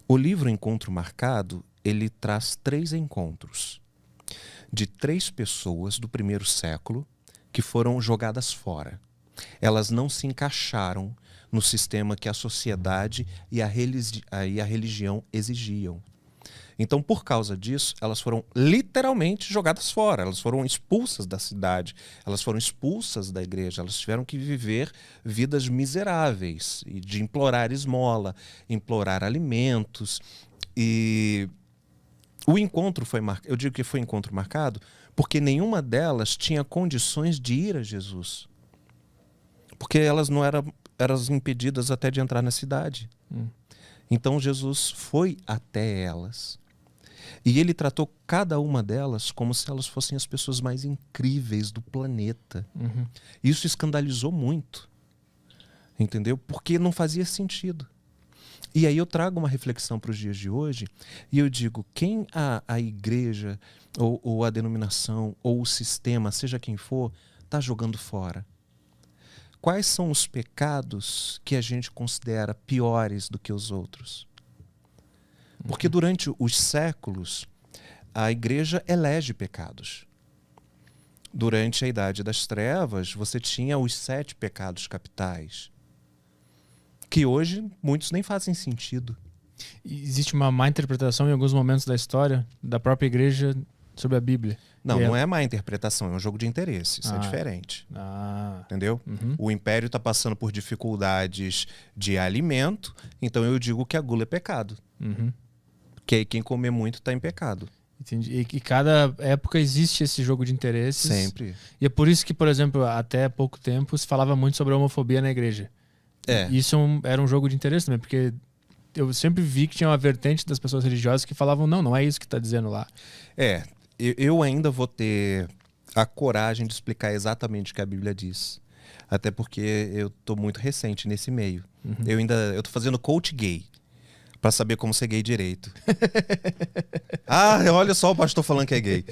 O livro Encontro Marcado, ele traz 3 encontros de 3 pessoas do primeiro século que foram jogadas fora. Elas não se encaixaram no sistema que a sociedade e a religião exigiam. Então, por causa disso, elas foram literalmente jogadas fora. Elas foram expulsas da cidade, elas foram expulsas da igreja. Elas tiveram que viver vidas miseráveis, e de implorar esmola, implorar alimentos. E o encontro foi marcado. Eu digo que foi encontro marcado porque nenhuma delas tinha condições de ir a Jesus. Porque elas não eram impedidas até de entrar na cidade. Então Jesus foi até elas. E ele tratou cada uma delas como se elas fossem as pessoas mais incríveis do planeta. Isso escandalizou muito. Entendeu? Porque não fazia sentido. E aí eu trago uma reflexão para os dias de hoje e eu digo, quem a igreja, ou a denominação, ou o sistema, seja quem for, está jogando fora? Quais são os pecados que a gente considera piores do que os outros? Porque durante os séculos, a igreja elege pecados. Durante a Idade das Trevas, você tinha os 7 pecados capitais, que hoje muitos nem fazem sentido. Existe uma má interpretação em alguns momentos da história da própria igreja sobre a Bíblia. Não é má interpretação, é um jogo de interesse, isso é diferente. Entendeu? O império está passando por dificuldades de alimento, então eu digo que a gula é pecado. Que quem comer muito está em pecado. Entendi. E cada época existe esse jogo de interesses. Sempre. E é por isso que, por exemplo, até pouco tempo se falava muito sobre a homofobia na igreja. Isso era um jogo de interesse também, porque eu sempre vi que tinha uma vertente das pessoas religiosas que falavam, não é isso que está dizendo lá. Eu ainda vou ter a coragem de explicar exatamente o que a Bíblia diz. Até porque eu tô muito recente nesse meio. Eu tô fazendo coach gay para saber como ser gay direito. Olha só o pastor falando que é gay.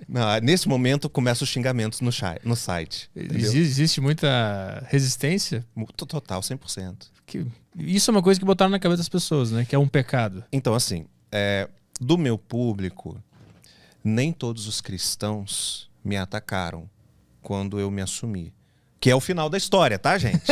Não, nesse momento começam os xingamentos no site. Existe muita resistência? Total, 100%. Isso é uma coisa que botaram na cabeça das pessoas, né? Que é um pecado. Então, assim, do meu público, nem todos os cristãos me atacaram quando eu me assumi. Que é o final da história, tá, gente?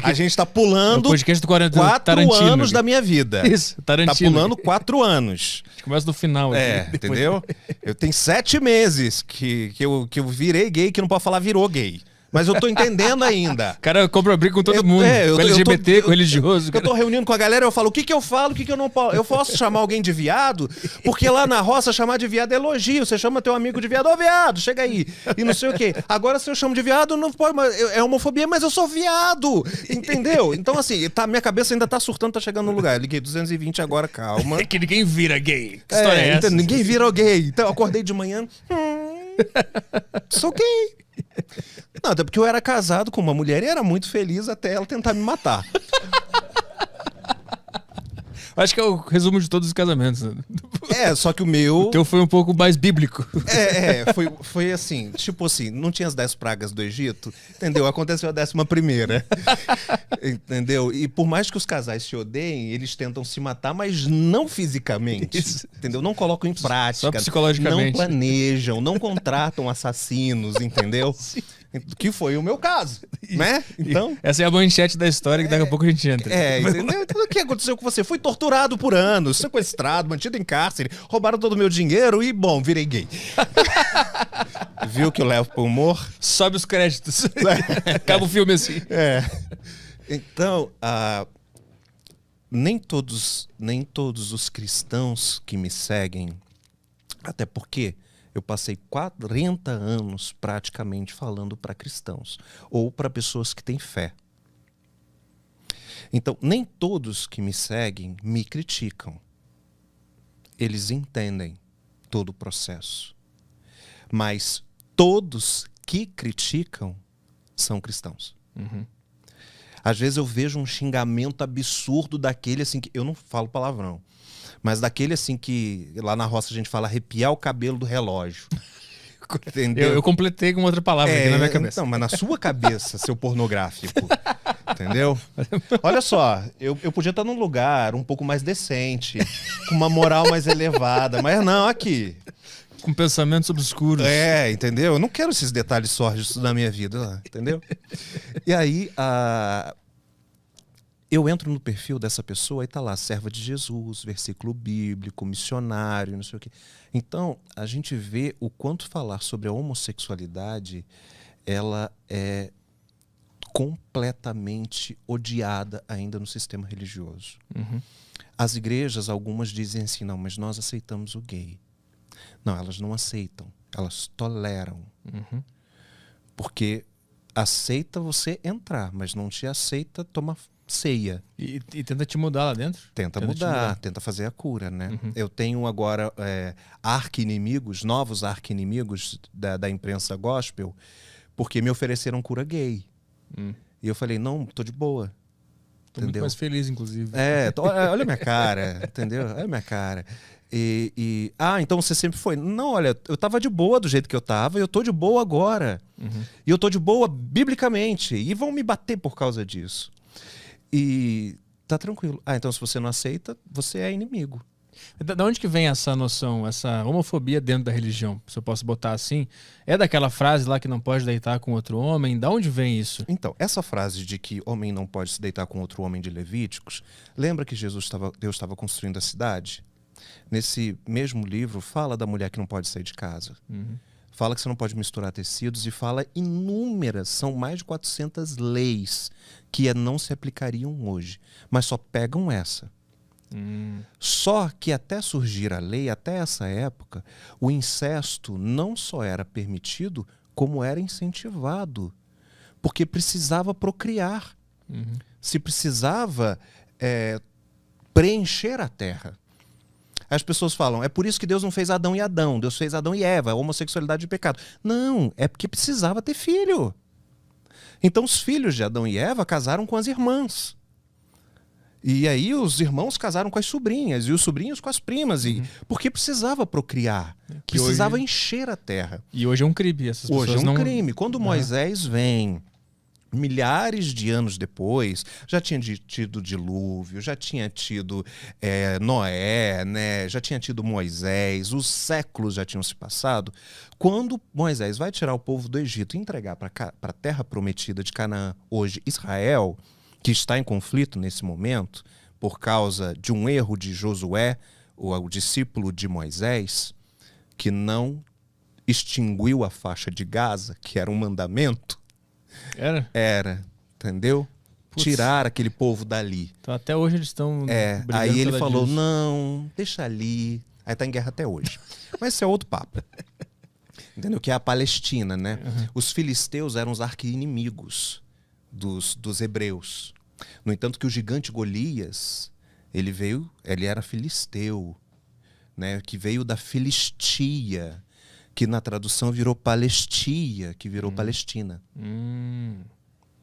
A gente tá pulando 4 anos da minha vida. Isso, Tarantino. Tá pulando 4 anos. A gente começa do final. Entendeu? Eu tenho 7 meses que eu virei gay, que não pode falar virou gay. Mas eu tô entendendo ainda. O cara compra briga com todo mundo. Com LGBT, com religioso. Eu tô reunindo com a galera, eu falo, o que eu falo, o que eu não posso. Eu posso chamar alguém de viado? Porque lá na roça, chamar de viado é elogio. Você chama teu amigo de viado, ô viado, chega aí. E não sei o quê. Agora, se eu chamo de viado, não pode, é homofobia, mas eu sou viado. Entendeu? Então, assim, minha cabeça ainda tá surtando, tá chegando no lugar. Eu liguei 220 agora, calma. É que ninguém vira gay. Que história é essa? Ninguém vira gay. Então, eu acordei de manhã, sou gay. Não, até porque eu era casado com uma mulher e era muito feliz até ela tentar me matar. Acho que é o resumo de todos os casamentos. Só que o meu... O teu foi um pouco mais bíblico. Foi assim, tipo assim, não tinha as 10 pragas do Egito, entendeu? Aconteceu a 11ª. Entendeu? E por mais que os casais se odeiem, eles tentam se matar, mas não fisicamente. Isso. Entendeu? Não colocam em prática. Só psicologicamente. Não planejam, não contratam assassinos, entendeu? Sim. Que foi o meu caso, né? Então, essa é a manchete da história que daqui a pouco a gente entra. Entendeu? Então, o que aconteceu com você? Fui torturado por anos, sequestrado, mantido em cárcere, roubaram todo o meu dinheiro e, bom, virei gay. Viu que eu levo pro humor? Sobe os créditos. Acaba o filme assim. Então, nem todos os cristãos que me seguem, até porque eu passei 40 anos praticamente falando para cristãos ou para pessoas que têm fé. Então, nem todos que me seguem me criticam. Eles entendem todo o processo. Mas todos que criticam são cristãos. Às vezes eu vejo um xingamento absurdo daquele assim que eu não falo palavrão. Mas daquele assim que lá na roça a gente fala arrepiar o cabelo do relógio. Entendeu? Eu completei com outra palavra aqui na minha cabeça. Então, mas na sua cabeça, seu pornográfico. Entendeu? Olha só, eu podia estar num lugar um pouco mais decente, com uma moral mais elevada, mas não, aqui. Com pensamentos obscuros. Entendeu? Eu não quero esses detalhes sórdidos na minha vida, entendeu? E aí, eu entro no perfil dessa pessoa e tá lá, serva de Jesus, versículo bíblico, missionário, não sei o quê. Então, a gente vê o quanto falar sobre a homossexualidade, ela é completamente odiada ainda no sistema religioso. Uhum. As igrejas, algumas dizem assim, não, mas nós aceitamos o gay. Não, elas não aceitam, elas toleram. Uhum. Porque aceita você entrar, mas não te aceita tomar ceia. E tenta te mudar lá dentro? Tenta mudar, tenta fazer a cura, né? Uhum. Eu tenho agora arqui-inimigos, novos arqui-inimigos da imprensa gospel, porque me ofereceram cura gay. E eu falei, não, tô de boa. Tô muito mais feliz, inclusive. Olha a minha cara, entendeu? Olha a minha cara. Então você sempre foi. Não, olha, eu tava de boa do jeito que eu tava e eu tô de boa agora. Uhum. E eu tô de boa biblicamente. E vão me bater por causa disso. E tá tranquilo. Então se você não aceita, você é inimigo. Da onde que vem essa noção, essa homofobia dentro da religião? Se eu posso botar assim, é daquela frase lá que não pode deitar com outro homem? Da onde vem isso? Então, essa frase de que homem não pode se deitar com outro homem de Levíticos, lembra que Deus estava construindo a cidade? Nesse mesmo livro, fala da mulher que não pode sair de casa. Uhum. Fala que você não pode misturar tecidos e fala inúmeras, são mais de 400 leis que não se aplicariam hoje, mas só pegam essa. Só que até surgir a lei, até essa época, o incesto não só era permitido, como era incentivado. Porque precisava procriar. Uhum. Se precisava preencher a terra. As pessoas falam, é por isso que Deus não fez Adão e Adão, Deus fez Adão e Eva, a homossexualidade de pecado. Não, é porque precisava ter filho. Então os filhos de Adão e Eva casaram com as irmãs. E aí os irmãos casaram com as sobrinhas, e os sobrinhos com as primas, porque precisava procriar, precisava encher a terra. E hoje é um crime. Essas hoje pessoas é um crime. Quando Moisés vem, milhares de anos depois, já tinha tido dilúvio, já tinha tido Noé, né? Já tinha tido Moisés, os séculos já tinham se passado. Quando Moisés vai tirar o povo do Egito e entregar para a terra prometida de Canaã, hoje Israel, que está em conflito nesse momento, por causa de um erro de Josué, o discípulo de Moisés, que não extinguiu a faixa de Gaza, que era um mandamento. Era, entendeu? Putz. Tirar aquele povo dali. Então até hoje eles estão aí ele falou, não, deixa ali. Aí tá em guerra até hoje. Mas esse é outro papo. Entendeu? Que é a Palestina, né? Uhum. Os filisteus eram os arqui-inimigos dos hebreus. No entanto que o gigante Golias, ele era filisteu, né? Que veio da Filistia, que na tradução virou Palestia, que virou Palestina.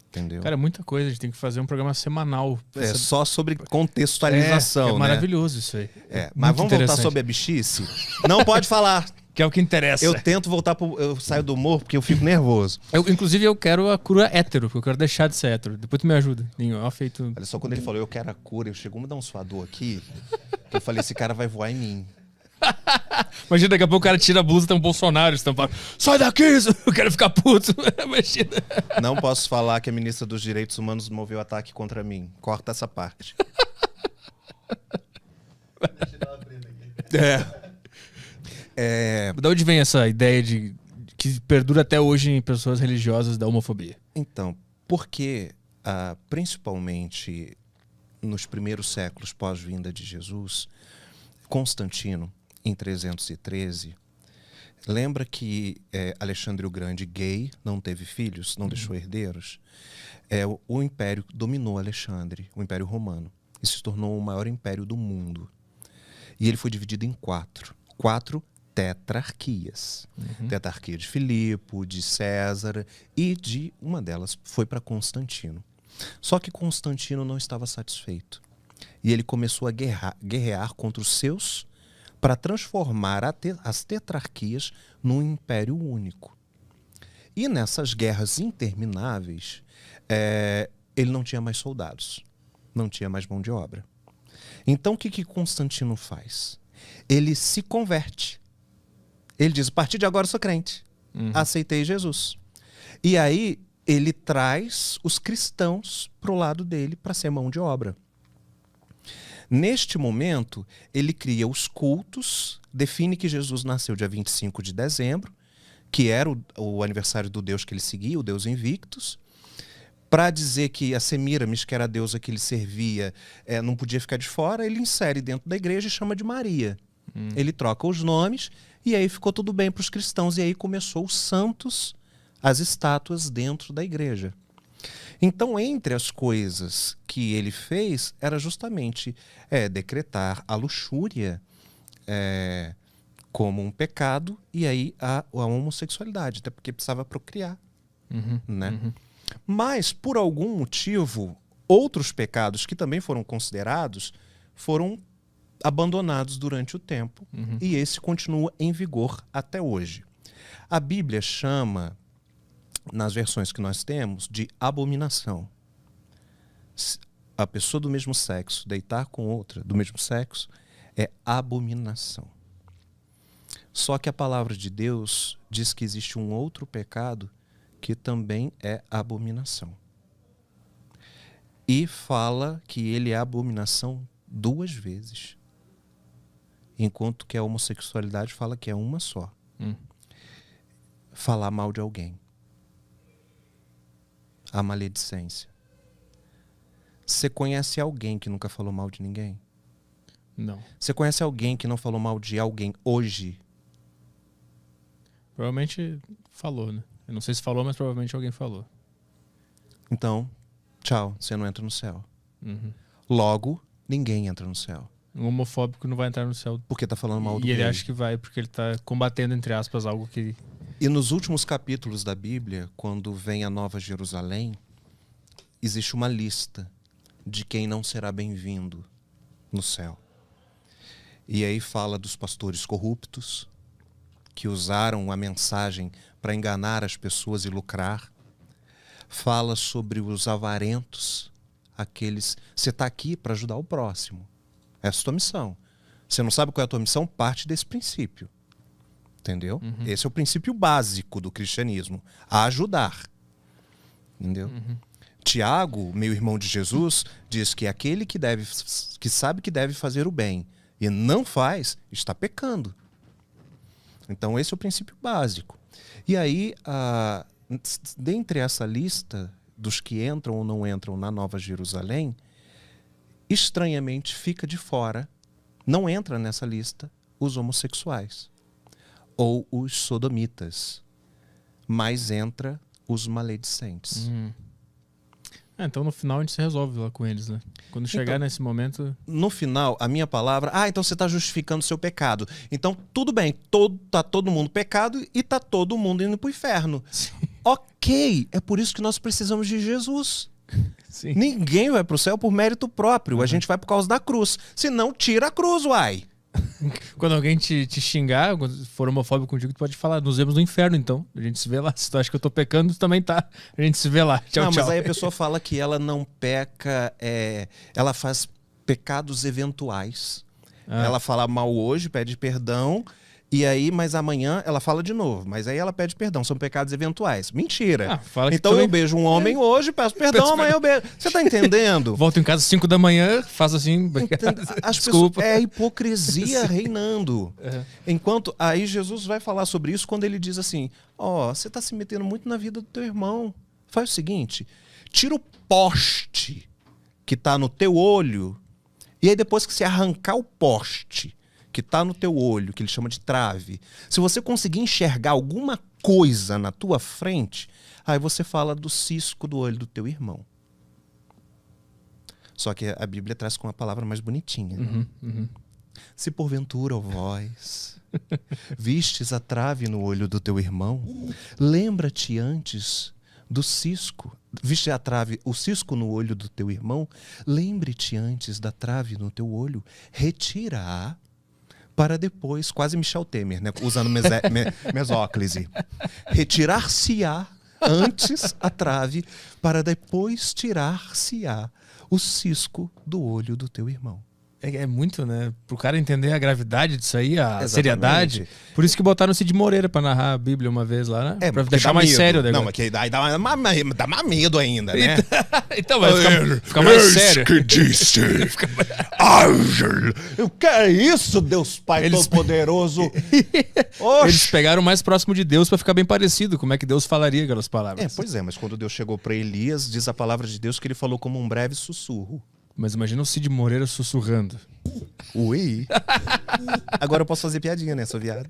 Entendeu? Cara, muita coisa, a gente tem que fazer um programa semanal. Só sobre contextualização, é maravilhoso isso aí. Mas vamos voltar sobre a bichice? Não pode falar. Que é o que interessa. Eu tento voltar eu saio do humor porque eu fico nervoso. Inclusive, eu quero a cura hétero, porque eu quero deixar de ser hétero. Depois tu me ajuda. Olha só, quando ele falou eu quero a cura, eu chegou a me dar um suador aqui, que eu falei, esse cara vai voar em mim. Imagina, daqui a pouco o cara tira a blusa e tem um Bolsonaro estampado. Sai daqui, eu quero ficar puto. Imagina. Não posso falar que a ministra dos Direitos Humanos moveu ataque contra mim. Corta essa parte. Da onde vem essa ideia que perdura até hoje em pessoas religiosas da homofobia? Então, porque principalmente nos primeiros séculos pós-vinda de Jesus, Constantino, em 313, lembra que Alexandre o Grande, gay, não teve filhos, não deixou herdeiros? O império dominou Alexandre, o Império Romano, e se tornou o maior império do mundo. E ele foi dividido em quatro tetrarquias. Tetrarquia de Filipe, de César, e uma delas foi para Constantino. Só que Constantino não estava satisfeito. E ele começou a guerrear contra os seus para transformar as tetrarquias num império único. E nessas guerras intermináveis, ele não tinha mais soldados, não tinha mais mão de obra. Então, o que Constantino faz? Ele se converte. Ele diz, a partir de agora eu sou crente. Aceitei Jesus. E aí, ele traz os cristãos para o lado dele para ser mão de obra. Neste momento, ele cria os cultos, define que Jesus nasceu dia 25 de dezembro, que era o aniversário do Deus que ele seguia, o Deus Invictus, para dizer que a Semíramis, que era a deusa que ele servia, não podia ficar de fora, ele insere dentro da igreja e chama de Maria. Ele troca os nomes e aí ficou tudo bem para os cristãos. E aí começou os santos, as estátuas dentro da igreja. Então, entre as coisas que ele fez, era justamente decretar a luxúria como um pecado e aí a homossexualidade, até porque precisava procriar. Né? Mas, por algum motivo, outros pecados que também foram considerados foram abandonados durante o tempo e esse continua em vigor até hoje. A Bíblia chama, nas versões que nós temos, de abominação. A pessoa do mesmo sexo deitar com outra do mesmo sexo é abominação. Só que a palavra de Deus diz que existe um outro pecado que também é abominação. E fala que ele é abominação 2 vezes. Enquanto que a homossexualidade fala que é uma só. Falar mal de alguém. A maledicência. Você conhece alguém que nunca falou mal de ninguém? Não. Você conhece alguém que não falou mal de alguém hoje? Provavelmente falou, né? Eu não sei se falou, mas provavelmente alguém falou. Então, tchau, você não entra no céu. Logo, ninguém entra no céu. Um homofóbico não vai entrar no céu. Porque tá falando mal do E ele gay. acha que vai, porque ele tá combatendo, entre aspas, algo que... E nos últimos capítulos da Bíblia, quando vem a Nova Jerusalém, existe uma lista de quem não será bem-vindo no céu. E aí fala dos pastores corruptos, que usaram a mensagem para enganar as pessoas e lucrar. Fala sobre os avarentos, aqueles... Você está aqui para ajudar o próximo. Essa é a tua missão. Você não sabe qual é a tua missão? Parte desse princípio. Entendeu? Esse é o princípio básico do cristianismo. A ajudar. Entendeu? Tiago, meu irmão de Jesus, diz que aquele que sabe que deve fazer o bem e não faz, está pecando. Então esse é o princípio básico. E aí, dentre essa lista dos que entram ou não entram na Nova Jerusalém, estranhamente fica de fora, não entra nessa lista, os homossexuais ou os sodomitas, mas entra os maledicentes. Então no final a gente se resolve lá com eles, né? Quando chegar nesse momento... No final, a minha palavra... então você está justificando o seu pecado. Então tudo bem, tá todo mundo pecado e tá todo mundo indo pro inferno. Sim. Ok, é por isso que nós precisamos de Jesus. Sim. Ninguém vai pro céu por mérito próprio. A gente vai por causa da cruz. Se não, tira a cruz, uai. Quando alguém te xingar, quando for homofóbico contigo, tu pode falar, nos vemos no inferno, então. A gente se vê lá. Se tu acha que eu tô pecando, tu também tá. A gente se vê lá. Tchau, tchau. Mas aí a pessoa fala que ela não peca, ela faz pecados eventuais. Ela fala mal hoje, pede perdão, e aí, mas amanhã ela fala de novo. Mas aí ela pede perdão, são pecados eventuais. Mentira. Então eu beijo um homem hoje, peço perdão, amanhã eu beijo. Você tá entendendo? Volto em casa às 5 da manhã, faço assim... Desculpa. É a hipocrisia reinando. Enquanto aí Jesus vai falar sobre isso quando ele diz assim, você tá se metendo muito na vida do teu irmão. Faz o seguinte, tira o poste que tá no teu olho, e aí depois que você arrancar o poste que está no teu olho, que ele chama de trave, se você conseguir enxergar alguma coisa na tua frente, aí você fala do cisco do olho do teu irmão. Só que a Bíblia traz com uma palavra mais bonitinha. Se porventura, ó vós, vistes a trave no olho do teu irmão, lembra-te antes do cisco. Viste a trave, o cisco no olho do teu irmão, lembre-te antes da trave no teu olho, retira-a, para depois, quase Michel Temer, né? Usando mesóclise, retirar-se-á antes a trave, para depois tirar-se-á o cisco do olho do teu irmão. É muito, né? Pro cara entender a gravidade disso aí, a Exatamente. Seriedade. Por isso que botaram o Cid Moreira pra narrar a Bíblia uma vez lá, né? Pra deixar mais medo. sério o negócio. Não, mas que daí dá mais medo ainda, né? Então vai ficar mais sério. Que disse, Ángel, eu quero isso, Deus Pai Todo-Poderoso. Eles pegaram o mais próximo de Deus pra ficar bem parecido. Como é que Deus falaria aquelas palavras? Pois é, mas quando Deus chegou para Elias, diz a palavra de Deus que ele falou como um breve sussurro. Mas imagina o Cid Moreira sussurrando. Ui. Agora eu posso fazer piadinha, né, sou viado.